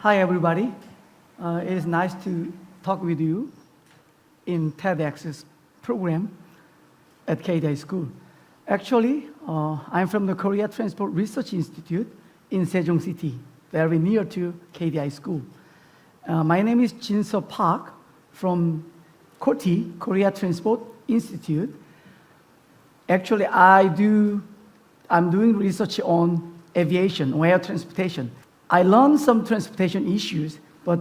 Hi, everybody. It is nice to talk with you in TEDx's program at KDI School. Actually, I'm from the Korea Transport Research Institute in Sejong City, very near to KDI School. My name is Jinseo Park from KOTI, Korea Transport Institute. Actually, I'm doing research on aviation, on air transportation. I learned some transportation issues, but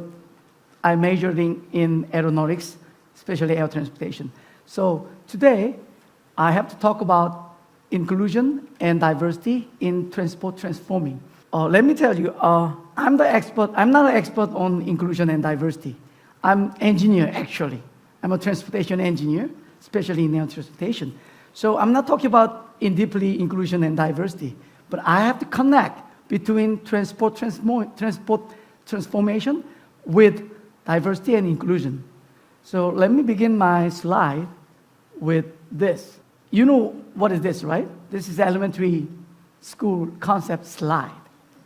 I majored in aeronautics, especially air transportation. So today, I have to talk about inclusion and diversity in transport transforming. Let me tell you, I'm not an expert on inclusion and diversity. I'm an engineer, actually. I'm a transportation engineer, especially in air transportation. So I'm not talking about in deeply inclusion and diversity, but I have to connect between transport transformation with diversity and inclusion. So let me begin my slide with this. You know what is this, right? This is elementary school concept slide.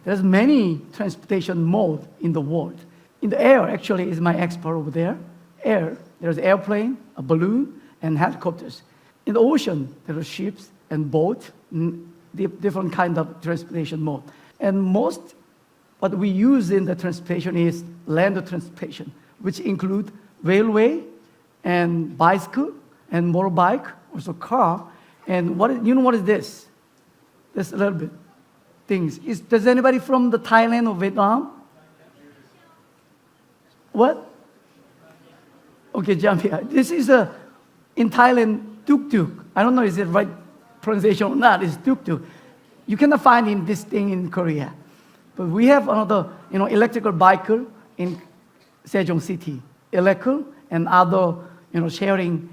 There's many transportation modes in the world. In the air, actually, is my expert over there. Air, there's airplane, a balloon, and helicopters. In the ocean, there are ships and boats, different kind of transportation mode. And most what we use in the transportation is land transportation, which include railway and bicycle and motorbike, also car. And you know what is this? This a little bit things. Does anybody from the Thailand or Vietnam? What? Okay, jump here. This is in Thailand, tuk-tuk. I don't know is it right pronunciation or not. It's tuk-tuk. You cannot find this thing in Korea. But we have another, electrical bicycle in Sejong City. Electrical and other, sharing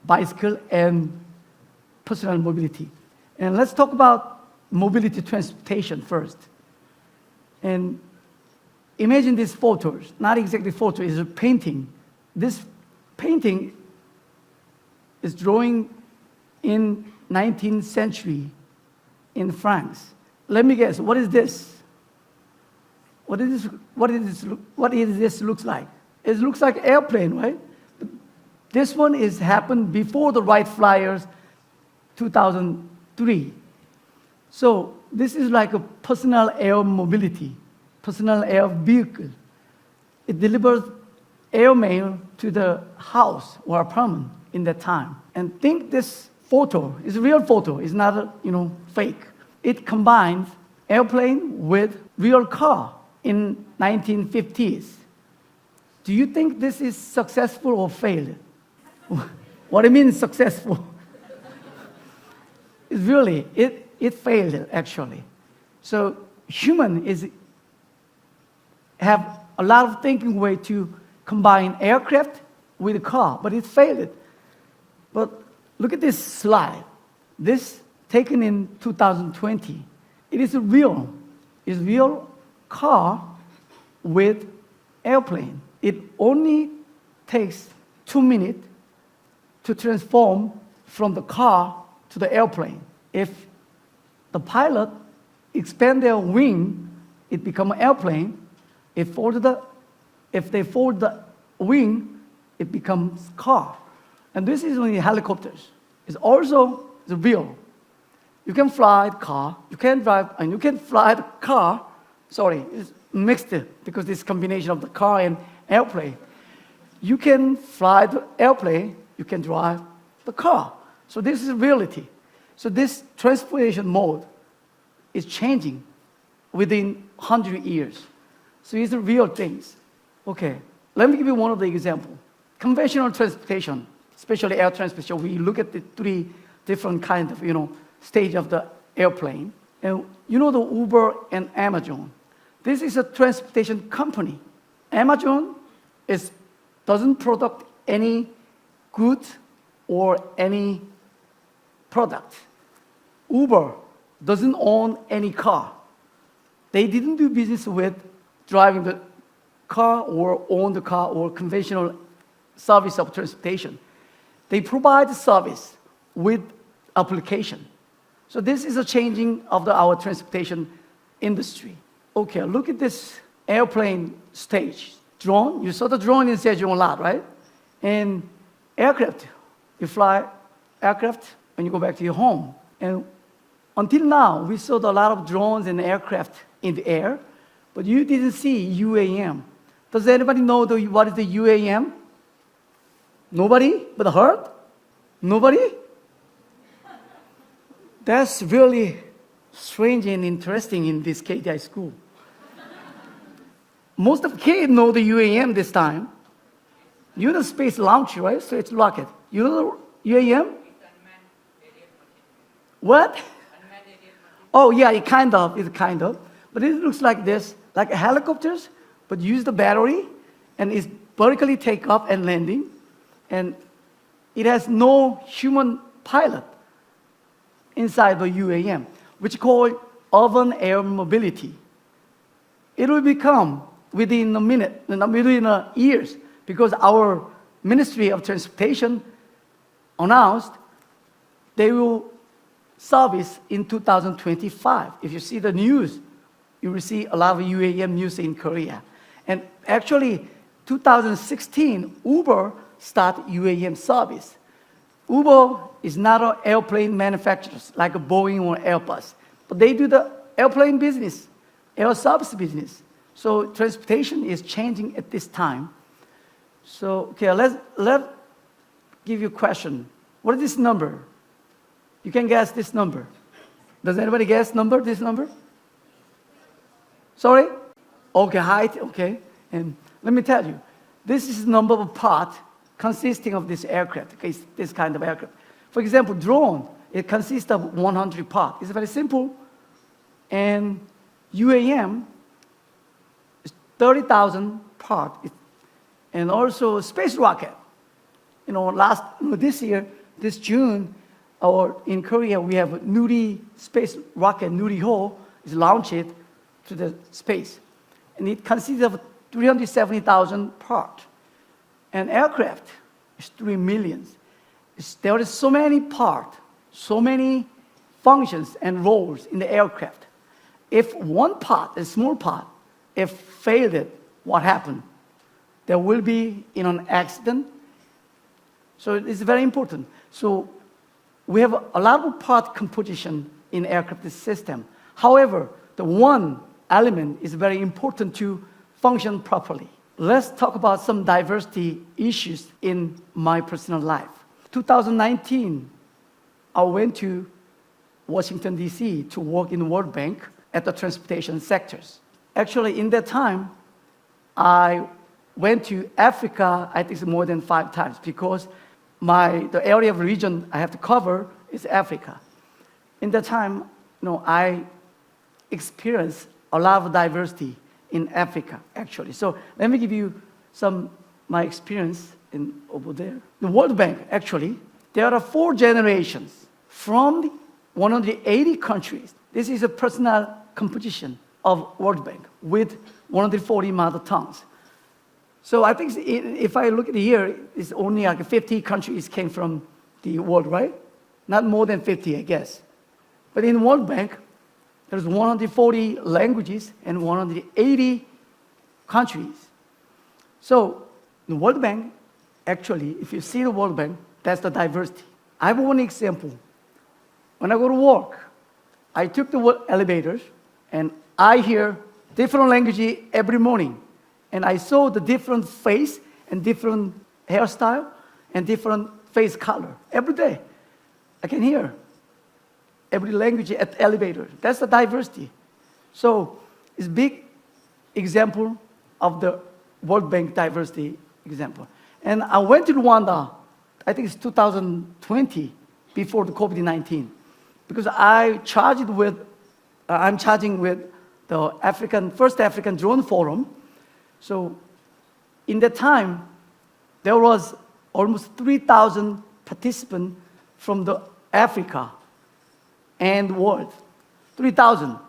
bicycle and personal mobility. And let's talk about mobility transportation first. And imagine these photos. Not exactly photo, it's a painting. This painting is drawing in 19th century in France. Let me guess, what is this? What is this looks like? It looks like airplane, right? This one happened before the Wright Flyers 2003. So this is like a personal air mobility, personal air vehicle. It delivers air mail to the house or apartment in that time. And think this photo is a real photo. It's not fake. It combines airplane with real car in 1950s. Do you think this is successful or failed? What I mean successful? It's really, it failed actually. So human have a lot of thinking way to combine aircraft with a car, but it failed. But look at this slide. This taken in 2020. It is real car with airplane. It only takes 2 minutes to transform from the car to the airplane. If the pilot expand their wing, it becomes an airplane. If they fold the wing, it becomes car. And this is only helicopters. It's also real. You can fly the car, you can drive, and you can fly the car. Sorry, it's mixed because this combination of the car and airplane. You can fly the airplane, you can drive the car. So this is reality. So this transportation mode is changing within 100 years. So these are real things. Okay, let me give you one of the examples. Conventional transportation, especially air transportation, we look at the 3 different kinds of, stage of the airplane. And the Uber and Amazon. This is a transportation company. Amazon doesn't produce any goods or any product. Uber doesn't own any car. They didn't do business with driving the car or own the car or conventional service of transportation. They provide the service with application. So this is a changing of our transportation industry. Okay, look at this airplane stage. Drone, you saw the drone in Sejong a lot, right? And aircraft, you fly aircraft when you go back to your home. And until now, we saw a lot of drones and aircraft in the air, but you didn't see UAM. Does anybody know what is the UAM? Nobody but heard? Nobody? That's really strange and interesting in this KDI school. Most of kids know the UAM this time. You know space launch, right? So it's rocket. You know the UAM? What? Oh yeah, it's kind of. But it looks like this, like helicopters, but use the battery, and it's vertically take off and landing, and it has no human pilot inside the UAM, which is called urban air mobility. It will become within a minute, within years, because our Ministry of Transportation announced they will service in 2025. If you see the news, you will see a lot of UAM news in Korea. And actually, 2016, Uber started UAM service. Uber is not an airplane manufacturer like a Boeing or Airbus, but they do the airplane business, air service business. So transportation is changing at this time. So, okay, let's give you a question. What is this number? You can guess this number. Does anybody guess this number? Sorry? Okay, height, okay. And let me tell you, this is the number of parts consisting of this aircraft, okay, this kind of aircraft. For example, drone, it consists of 100 parts. It's very simple. And UAM is 30,000 parts. And also space rocket. This year, this June, in Korea, we have Nuri space rocket, Nuri-ho, is launched to the space. And it consists of 370,000 parts. And aircraft is 3 million. There are so many parts, so many functions and roles in the aircraft. If one part, a small part, if failed, what happened? There will be an accident. So it's very important. So we have a lot of part composition in aircraft system. However, the one element is very important to function properly. Let's talk about some diversity issues in my personal life. 2019, I went to Washington, D.C. to work in the World Bank at the transportation sectors. Actually, in that time, I went to Africa, I think more than 5 times, because the area of region I have to cover is Africa. In that time, I experienced a lot of diversity in Africa, actually. So let me give you my experience over there. The World Bank, actually, there are 4 generations from 180 countries. This is a personal composition of World Bank with 140 mother tongues. So I think if I look at the year, it's only like 50 countries came from the world, right? Not more than 50, I guess. But in World Bank, there's 140 languages and 180 countries. So the World Bank, actually, if you see the World Bank, that's the diversity. I have one example. When I go to work, I took the elevators, and I hear different languages every morning. And I saw the different face and different hairstyle and different face color every day. I can hear every language at the elevator. That's the diversity. So it's a big example of the World Bank diversity example. And I went to Rwanda, I think it's 2020, before the COVID-19, because I'm charging with the first African Drone Forum. So in that time, there was almost 3,000 participants from the Africa and the world. 3,000.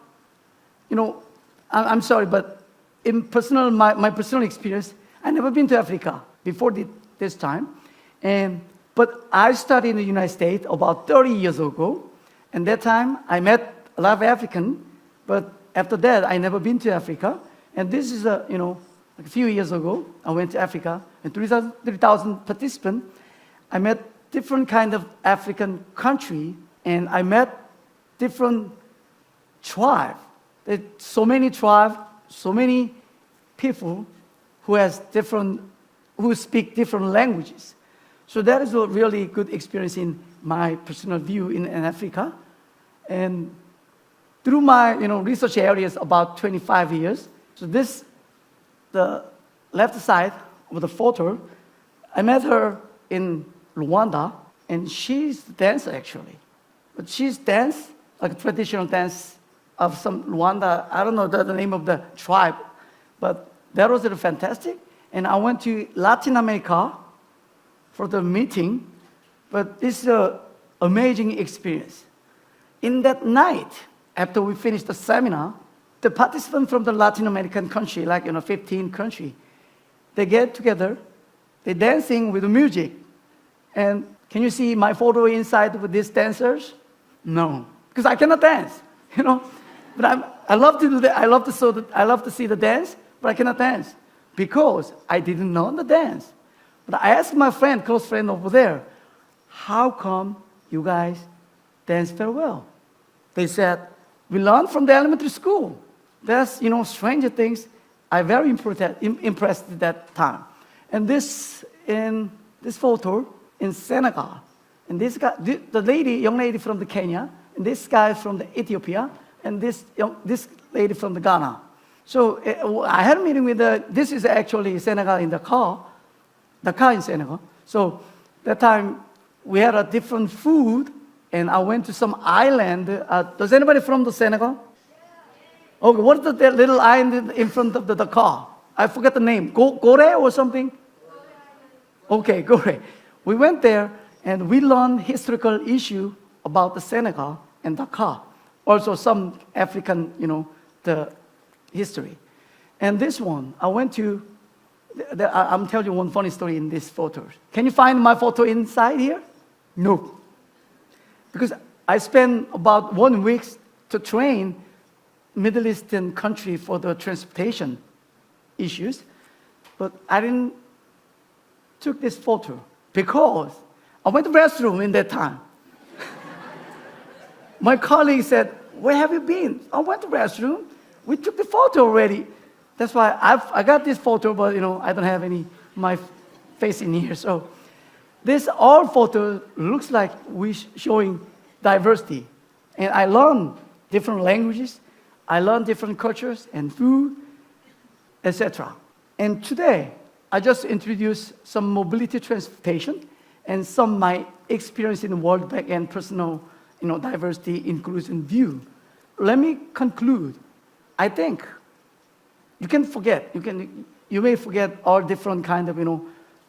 I'm sorry, but in my personal experience, I never been to Africa before this time. But I studied in the United States about 30 years ago. And that time, I met a lot of Africans. But after that, I never been to Africa And this is like a few years ago, I went to Africa, and 3,000 participants. I met different kind of African country, and I met different tribe. There's so many tribes, so many people who speak different languages. So that is a really good experience in my personal view in Africa. And through my research areas about 25 years, so this, the left side of the photo, I met her in Rwanda, and she's a dancer actually. But she's dance, like a traditional dance of some Rwanda, I don't know the name of the tribe, but that was really fantastic. And I went to Latin America for the meeting, but this is an amazing experience. In that night, after we finished the seminar, the participants from the Latin American country, like 15 countries, they get together, they're dancing with the music. And can you see my photo inside with these dancers? No, because I cannot dance, But I love to do that. I love to see the dance, but I cannot dance because I didn't know the dance. But I asked my close friend over there, how come you guys dance very well? They said, we learned from the elementary school. That's, stranger things. I very impressed at that time. And in this photo in Senegal, and this guy, young lady from the Kenya, and this guy from the Ethiopia, and this lady from the Ghana. So I had a meeting with this is actually Senegal in the car in Senegal. So that time we had a different food, and I went to some island. Does anybody from the Senegal? Okay, what is that little island in front of the car? I forget the name. Gore or something? Okay, Gore. We went there, and we learned historical issue about the Senegal and Dakar. Also some African, the history. And this one, I went to, I'm telling you one funny story in this photo. Can you find my photo inside here? No. Because I spent about 1 week to train Middle Eastern country for the transportation issues, but I didn't took this photo because I went to the restroom in that time. My colleague said, where have you been? I went to the restroom. We took the photo already. That's why I got this photo, but I don't have my face in here. So this all photo looks like we showing diversity. And I learned different languages. I learned different cultures and food, etc. And today, I just introduced some mobility transportation and some of my experience in the World Bank and personal diversity inclusion view. Let me conclude. I think you can forget, you may forget all different kind of,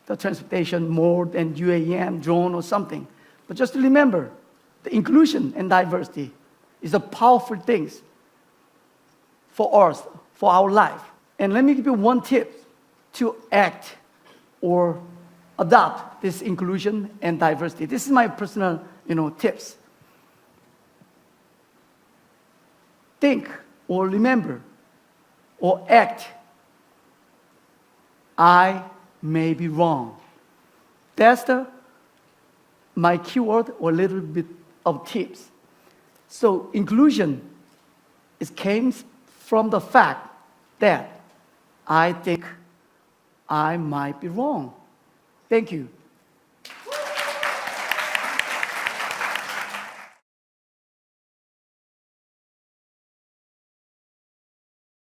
the transportation mode and UAM, drone or something. But just remember, the inclusion and diversity is a powerful thing for us, for our life. And let me give you one tip to act or adopt this inclusion and diversity. This is my personal, tips. Think or remember or act, I may be wrong. That's my keyword or a little bit of tips. So inclusion, it came from the fact that I think I might be wrong. Thank you.